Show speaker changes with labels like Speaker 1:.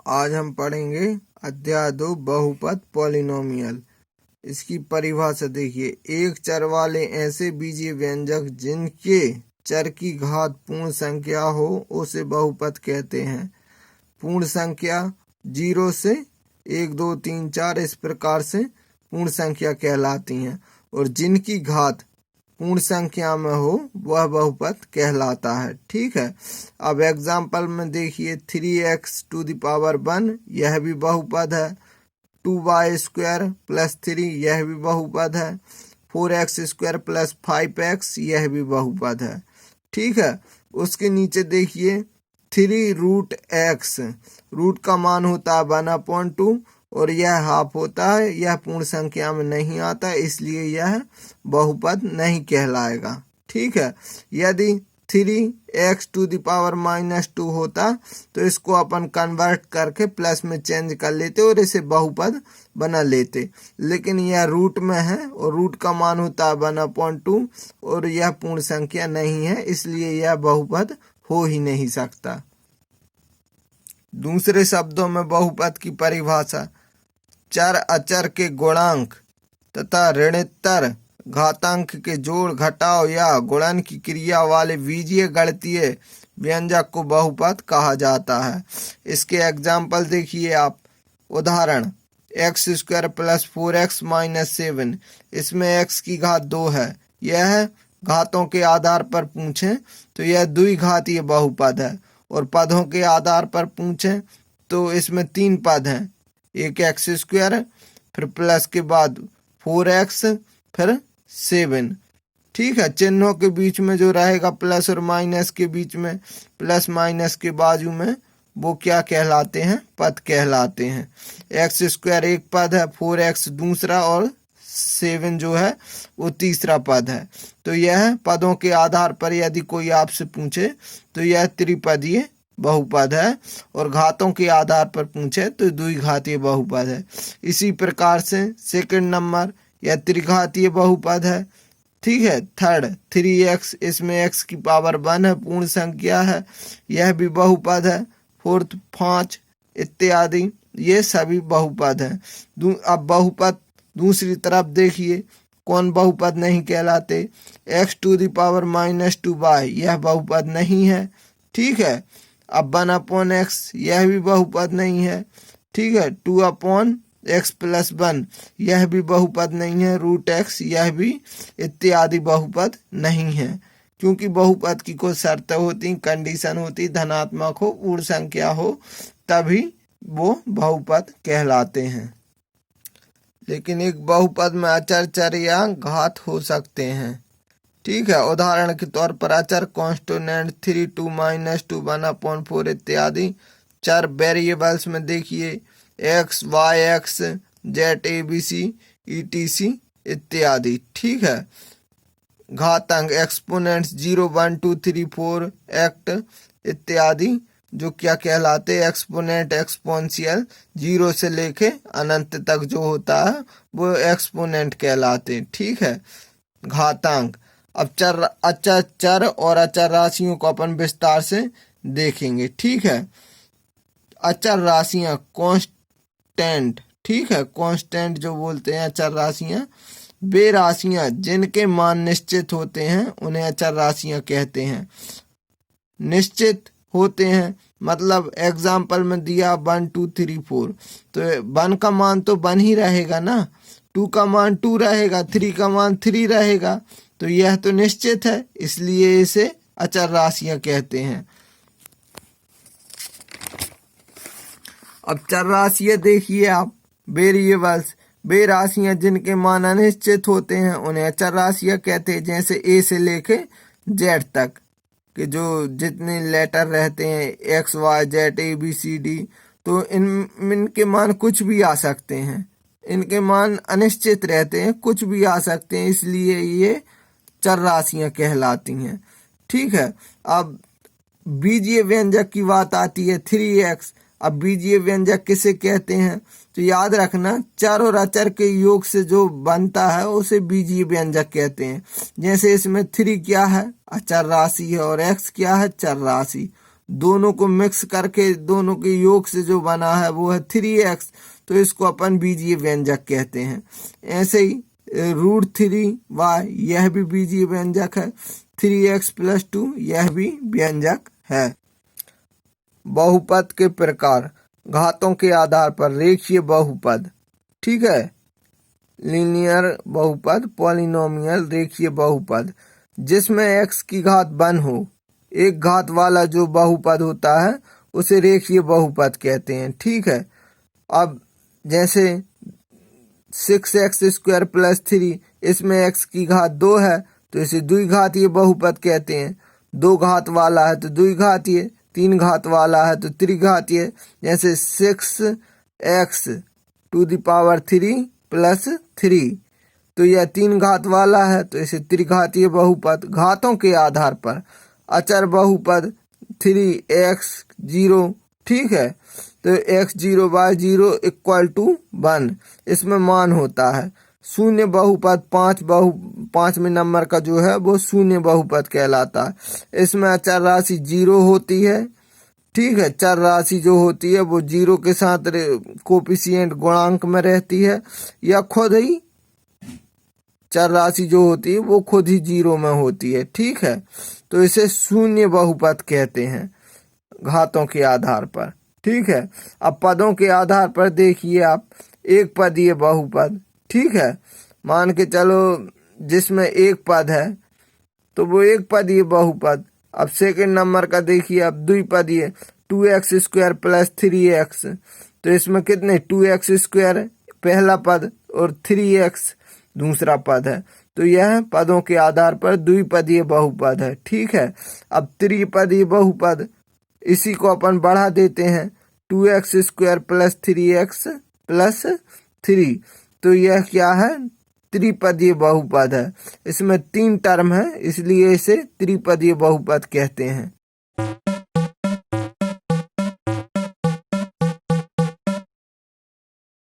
Speaker 1: आज हम पढ़ेंगे अध्याय 2 बहुपद पॉलिनोमियल। इसकी परिभाषा देखिए, एक चर वाले ऐसे बीजीय व्यंजक जिनके चर की घात पूर्ण संख्या हो उसे बहुपद कहते हैं। पूर्ण संख्या 0 से 1 2 3 4 इस प्रकार से पूर्ण संख्या कहलाती हैं, और जिनकी घात पूर्ण संख्या में हो वह बहुपद कहलाता है। ठीक है, अब एग्जाम्पल में देखिए, 3x⁴ यह भी बहुपद है। 2y² + 3 यह भी बहुपद है। 4x² + 5x यह भी बहुपद है। ठीक है, उसके नीचे देखिए 3√x, रूट का मान होता है 1/2 और यह हाफ होता है, यह पूर्ण संख्या में नहीं आता, इसलिए यह बहुपद नहीं कहलाएगा। ठीक है, यदि 3x⁻⁻2 होता तो इसको अपन कन्वर्ट करके प्लस में चेंज कर लेते और इसे बहुपद बना लेते, लेकिन यह रूट में है और रूट का मान होता है 1/2 और यह पूर्ण संख्या नहीं है, इसलिए यह बहुपद हो ही नहीं सकता। दूसरे शब्दों में बहुपद की परिभाषा, चर अचर के गुणांक तथा ऋणोत्तर घातांक के जोड़ घटाव या गुणन की क्रिया वाले बीजीय गणितीय व्यंजक को बहुपद कहा जाता है। इसके एग्जाम्पल देखिए आप। उदाहरण, x² + 4x - 7, इसमें x की घात 2 है। यह घातों के आधार पर पूछें तो यह द्विघातीय बहुपद है, और पदों के आधार पर पूछें तो इसमें 3 पद हैं, एक x², फिर प्लस के बाद 4x, फिर 7। ठीक है, चिन्हों के बीच में जो रहेगा प्लस और माइनस के बीच में, प्लस माइनस के बाजू में, वो क्या कहलाते हैं? पद कहलाते हैं। x² एक पद है, 4x दूसरा और 7 जो है वो तीसरा पद है। तो यह पदों के आधार पर यदि कोई आपसे पूछे तो यह त्रिपदीय बहुपद है, और घातों के आधार पर पूछे तो द्विघातीय बहुपद है। इसी प्रकार से सेकंड नंबर, यह त्रिघातीय बहुपद है। ठीक है, थर्ड 3x, इसमें x की पावर 1 है, पूर्ण संख्या है, यह भी बहुपद है। फोर्थ 5 इत्यादि, ये सभी बहुपद हैं। अब बहुपद दूसरी तरफ देखिए, कौन बहुपद नहीं कहलाते? x⁻⁻2y यह बहुपद नहीं है। ठीक है, अब 1/x यह भी बहुपद नहीं है। ठीक है, 2/x + 1 यह भी बहुपद नहीं है। √x यह भी इत्यादि बहुपद नहीं है, क्योंकि बहुपद की कुछ शर्तें होती, कंडीशन होती, धनात्मक हो, पूर्ण संख्या हो, तभी वो बहुपद कहलाते हैं। लेकिन एक बहुपद में अचर, चर या घात हो सकते हैं। ठीक है, उदाहरण के तौर पर अचर कांस्टेंट 3, 2 - 2, 1/4 इत्यादि। चर वेरिएबल्स में देखिए x, y, x, z, abc, etc इत्यादि। ठीक है, घातांक एक्सपोनेंट्स 0, 1, 2, 3, 4, 8 इत्यादि, जो क्या कहलाते? एक्सपोनेंट, एक्सपोनेंशियल, 0 से लेके अनंत तक जो होता है वो एक्सपोनेंट कहलाते। ठीक है, घातांक। अब चर और अचर राशियों को अपन विस्तार से देखेंगे। ठीक है, अचर राशियां कांस्टेंट, ठीक है, कांस्टेंट जो बोलते हैं अचर राशियां, वे राशियां जिनके मान निश्चित होते हैं उन्हें अचर राशियां कहते हैं। निश्चित होते हैं मतलब एग्जाम्पल में दिया 1 2 3 4, तो 1 का मान तो 1 ही रहेगा ना, 2 का मान 2 रहेगा, 3 का मान 3 रहेगा, तो यह तो निश्चित है, इसलिए इसे अचर राशियां कहते हैं। अब चर राशियां देखिए आप, वेरिएबल्स, वे राशियां जिनके मान अनिश्चित होते हैं उन्हें अचर राशियां कहते हैं। जैसे a से लेके z तक के जो जितने लेटर रहते हैं, x, y, z, a, b, c, d, तो इनके मान कुछ भी आ सकते हैं, इनके मान अनिश्चित रहते हैं, कुछ भी आ सकते हैं, इसलिए ये चर राशियां कहलाती हैं। ठीक है, अब बीजीय व्यंजक की बात आती है, 3x। अब बीजीय व्यंजक किसे कहते हैं? तो याद रखना, चर और अचर के योग से जो बनता है उसे बीजीय व्यंजक कहते हैं। जैसे इसमें 3 क्या है? अचर राशि है, और x क्या है? चर राशि। दोनों को मिक्स करके दोनों के योग से जो बना है वो है 3x, तो इसको अपन बीजीय व्यंजक कहते हैं। ऐसे ही √3y यह भी बीजीय व्यंजक है। 3x+2 यह भी व्यंजक है। बहुपद के प्रकार, घातों के आधार पर रेखीय बहुपद, ठीक है, लीनियर बहुपद, पॉलिनोमियल, रेखीय बहुपद, जिसमें x की घात 1 हो। एक घात वाला जो बहुपद होता है उसे रेखीय बहुपद कहते हैं, ठीक है। अब जैसे 6x² + 3, इसमें x की घात 2 है तो इसे द्विघातीय बहुपद कहते हैं। 2 घात वाला है तो द्विघातीय, 3 घात वाला है तो त्रिघातीय। जैसे 6x⁴ + 3, तो यह 3 घात वाला है तो इसे त्रिघातीय बहुपद। घातों के आधार पर अचर बहुपद 3x0, ठीक है, तो x0 y0 = 1, इसमें मान होता है। शून्य बहुपद 5वें नंबर का जो है वो शून्य बहुपद कहलाता है। इसमें अचर राशि 0 होती है, ठीक है। चर राशि जो होती है वो 0 के साथ कोफिशिएंट गुणांक में रहती है, या खुद ही चर राशि जो होती है वो खुद ही 0 में होती है, ठीक है। तो इसे शून्य बहुपद कहते हैं घातों के आधार पर, ठीक है। अब पदों के आधार पर देखिए आप, एक पदीय बहुपद, ठीक है, मान के चलो जिसमें एक पद है तो वो एक पदीय बहुपद। अब सेकंड नंबर का देखिए, अब द्विपदीय 2x² + 3x, तो इसमें कितने 2x² पहला पद और 3x दूसरा पद है, तो यह पदों के आधार पर द्विपदीय बहुपद है, ठीक है। अब त्रिपदीय बहुपद, इसी को अपन बढ़ा देते हैं, 2x² + 3x + 3, तो यह क्या है, त्रिपदीय बहुपद है। इसमें 3 टर्म है, इसलिए इसे त्रिपदीय बहुपद कहते हैं।